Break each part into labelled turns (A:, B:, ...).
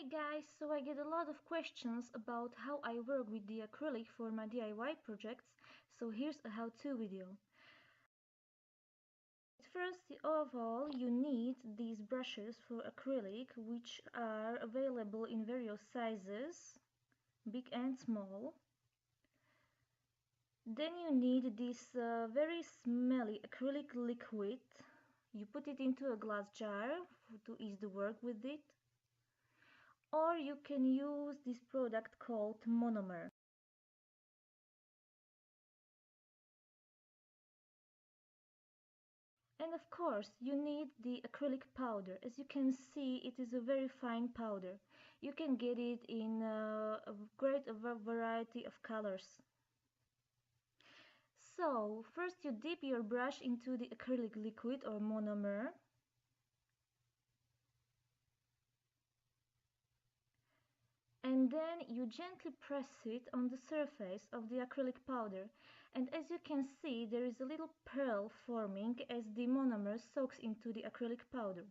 A: guys, so I get a lot of questions about how I work with the acrylic for my DIY projects, so here's a how-to video. First of all, you need these brushes for acrylic, which are available in various sizes, big and small. Then you need this very smelly acrylic liquid. You put it into a glass jar to ease the work with it. Or you can use this product called monomer. And of course, you need the acrylic powder. As you can see, it is a very fine powder. You can get it in a great variety of colors. So, first you dip your brush into the acrylic liquid or monomer. And then you gently press it on the surface of the acrylic powder, and as you can see, there is a little pearl forming as the monomer soaks into the acrylic powder.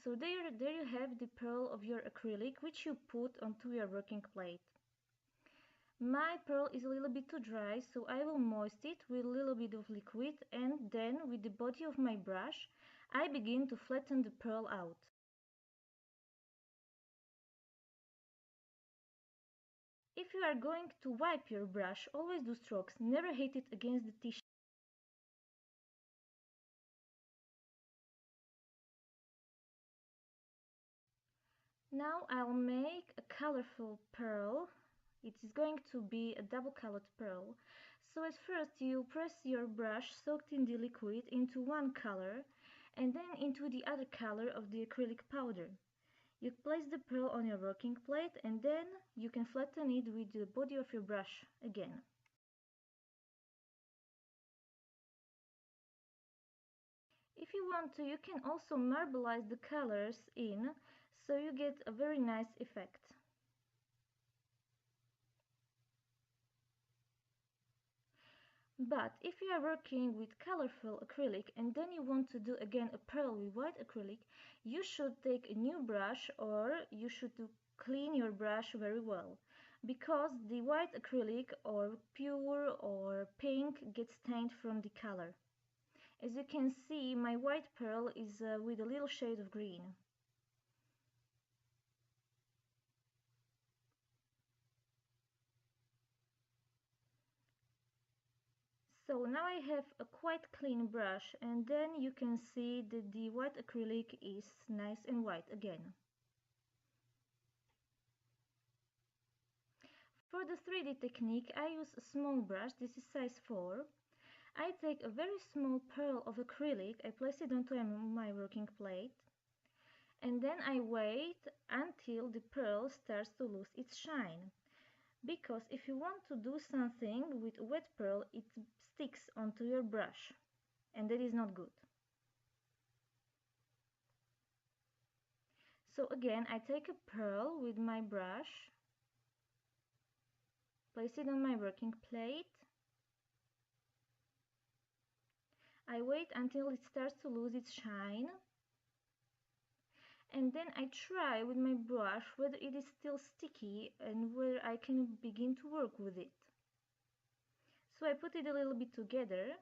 A: So there you have the pearl of your acrylic, which you put onto your working plate. My pearl is a little bit too dry, so I will moist it with a little bit of liquid, and then with the body of my brush I begin to flatten the pearl out. If you are going to wipe your brush, always do strokes, never hit it against the tissue. Now I'll make a colorful pearl. It is going to be a double colored pearl. So at first you press your brush soaked in the liquid into one color and then into the other color of the acrylic powder. You place the pearl on your working plate and then you can flatten it with the body of your brush again. If you want to, you can also marbleize the colors in, so you get a very nice effect. But if you are working with colorful acrylic and then you want to do again a pearl with white acrylic, you should take a new brush or you should clean your brush very well, because the white acrylic or pure or pink gets stained from the color. As you can see, my white pearl is with a little shade of green. So now I have a quite clean brush, and then you can see that the white acrylic is nice and white again. For the 3D technique I use a small brush, this is size 4. I take a very small pearl of acrylic, I place it onto my working plate, and then I wait until the pearl starts to lose its shine. Because if you want to do something with a wet pearl, it sticks onto your brush, and that is not good. So again, I take a pearl with my brush, place it on my working plate. I wait until it starts to lose its shine, and then I try with my brush whether it is still sticky and whether I can begin to work with it. So I put it a little bit together,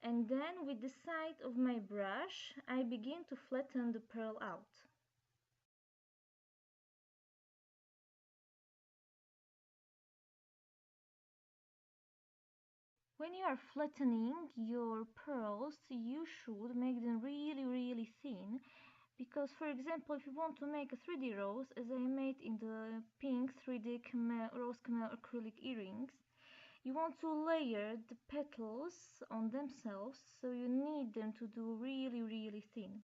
A: and then with the side of my brush I begin to flatten the pearl out. When you are flattening your pearls, you should make them really thin, because for example, if you want to make a 3D rose, as I made in the pink 3D rose camel acrylic earrings, you want to layer the petals on themselves, so you need them to do really thin.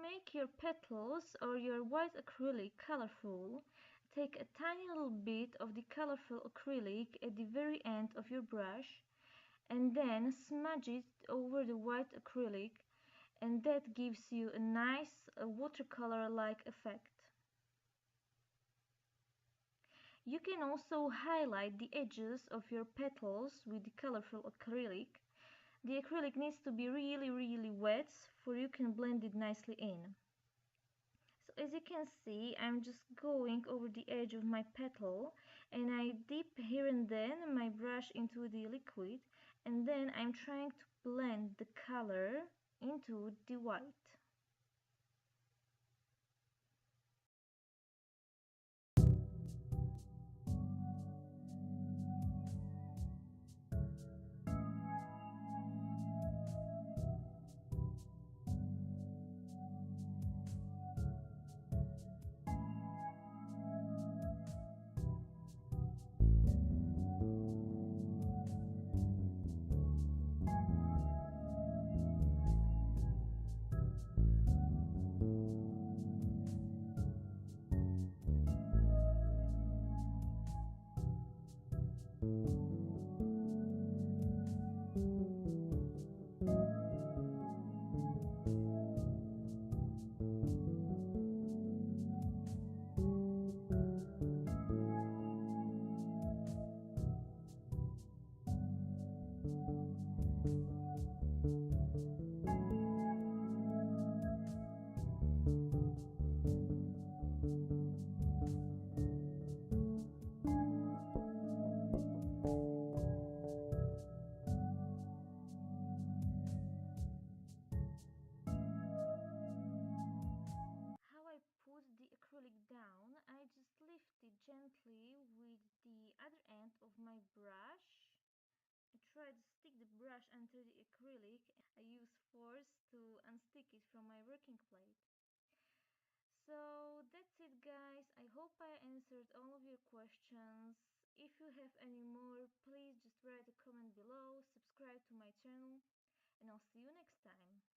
A: make your petals or your white acrylic colorful, take a tiny little bit of the colorful acrylic at the very end of your brush and then smudge it over the white acrylic, and that gives you a nice watercolor-like effect. You can also highlight the edges of your petals with the colorful acrylic. The acrylic needs to be really wet for you can blend it nicely in. So as you can see, I'm just going over the edge of my petal and I dip here and then my brush into the liquid, and then I'm trying to blend the color into the white. How I put the acrylic down, I just lift it gently with the other end of my brush. I try to stick the brush under the acrylic. I use force to unstick it from my working plate. So that's it guys, I hope I answered all of your questions. If you have any more, please just write a comment below, subscribe to my channel, and I'll see you next time.